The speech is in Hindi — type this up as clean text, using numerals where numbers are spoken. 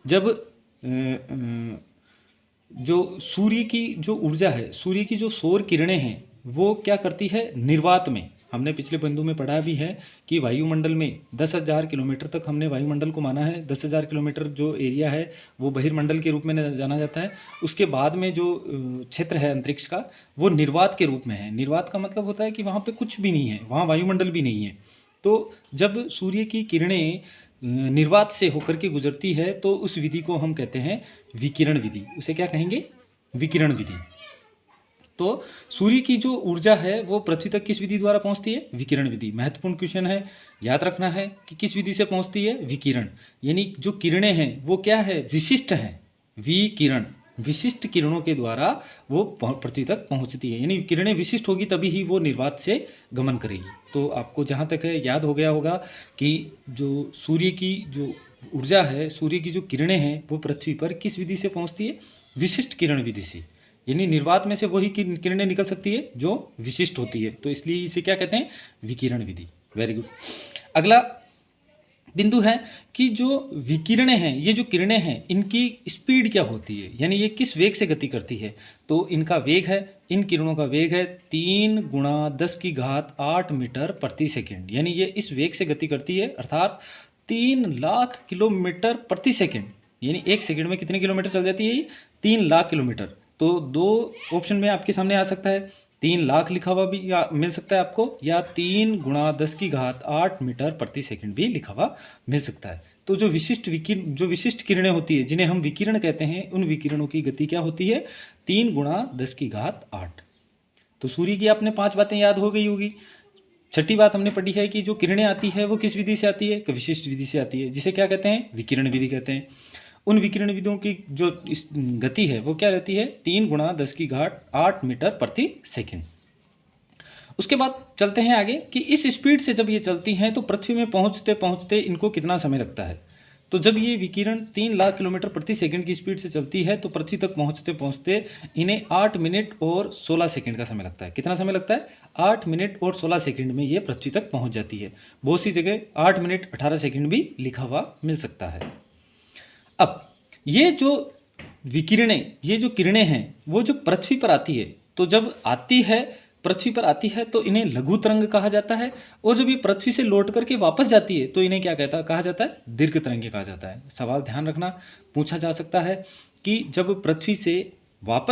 जब जो सूर्य की जो ऊर्जा है, सूर्य की जो सौर किरणें हैं, वो क्या करती है निर्वात में। हमने पिछले बिंदु में पढ़ा भी है कि वायुमंडल में 10,000 किलोमीटर तक हमने वायुमंडल को माना है। 10,000 किलोमीटर जो एरिया है वो बहिर्मंडल के रूप में जाना जाता है। उसके बाद में जो क्षेत्र है अंतरिक्ष का, वो निर्वात के रूप में है। निर्वात का मतलब होता है कि वहाँ पे कुछ भी नहीं है, वहाँ वायुमंडल भी नहीं है। तो जब सूर्य की किरणें निर्वात से होकर के गुजरती है तो उस विधि को हम कहते हैं विकिरण विधि। उसे क्या कहेंगे? विकिरण विधि। तो सूर्य की जो ऊर्जा है वो पृथ्वी तक किस विधि द्वारा पहुंचती है? विकिरण विधि। महत्वपूर्ण क्वेश्चन है, याद रखना है कि किस विधि से पहुंचती है? विकिरण। यानी जो किरणें हैं वो क्या है? विशिष्ट हैं। विकिरण, विशिष्ट किरणों के द्वारा वो पृथ्वी तक पहुंचती है। यानी किरणें विशिष्ट होगी तभी ही वो निर्वात से गमन करेगी। तो आपको जहाँ तक है याद हो गया होगा कि जो सूर्य की जो ऊर्जा है, सूर्य की जो किरणें हैं वो पृथ्वी पर किस विधि से पहुंचती है? विशिष्ट किरण विधि से। यानी निर्वात में से वही किरणें निकल सकती है जो विशिष्ट होती है। तो इसलिए इसे क्या कहते हैं? विकिरण विधि। Very good. अगला बिंदु है कि जो विकिरणें हैं, ये जो किरणें हैं, इनकी स्पीड क्या होती है, यानी ये किस वेग से गति करती है। तो इनका वेग है, इन किरणों का वेग है 3 × 10⁸ मीटर प्रति सेकेंड। यानी ये इस वेग से गति करती है, अर्थात 3 लाख किलोमीटर प्रति सेकेंड। यानी एक सेकेंड में कितने किलोमीटर चल जाती है ये? 3 लाख किलोमीटर। तो दो ऑप्शन में आपके सामने आ सकता है, 3 लाख लिखा हुआ भी या मिल सकता है आपको, या 3 × 10⁸ मीटर प्रति सेकंड भी लिखा हुआ मिल सकता है। तो जो विशिष्ट किरणें होती है जिन्हें हम विकिरण कहते हैं, उन विकिरणों की गति क्या होती है? 3 × 10⁸। तो सूर्य की आपने 5 बातें याद हो गई होगी। छठी बात हमने पढ़ी है कि जो किरणें आती है वो किस विधि से आती है? विशिष्ट विधि से आती है, जिसे क्या कहते हैं? विकिरण विधि कहते हैं। उन विकिरण विधियों की जो गति है वो क्या रहती है? 3 × 10⁸ मीटर प्रति सेकेंड। उसके बाद चलते हैं आगे कि इस स्पीड से जब ये चलती हैं तो पृथ्वी में पहुंचते पहुंचते इनको कितना समय लगता है। तो जब ये विकिरण 3 लाख किलोमीटर प्रति सेकंड की स्पीड से चलती है तो पृथ्वी तक पहुंचते पहुंचते इन्हें 8 मिनट और 16 सेकंड का समय लगता है। कितना समय लगता है? 8 मिनट और 16 सेकंड में ये पृथ्वी तक पहुंच जाती है। बहुत सी जगह 8 मिनट 18 सेकंड भी लिखा हुआ मिल सकता है। अब ये जो विकिरणें, ये जो किरणें हैं वो जो पृथ्वी पर आती है, तो जब आती है पृथ्वी पर आती है तो इन्हें लघु तरंग कहा जाता है। और जब ये पृथ्वी से लौट करके वापस जाती है तो इन्हें क्या कहा जाता है? दीर्घ तरंगे कहा जाता है। सवाल ध्यान रखना, पूछा जा सकता है कि जब पृथ्वी से वापस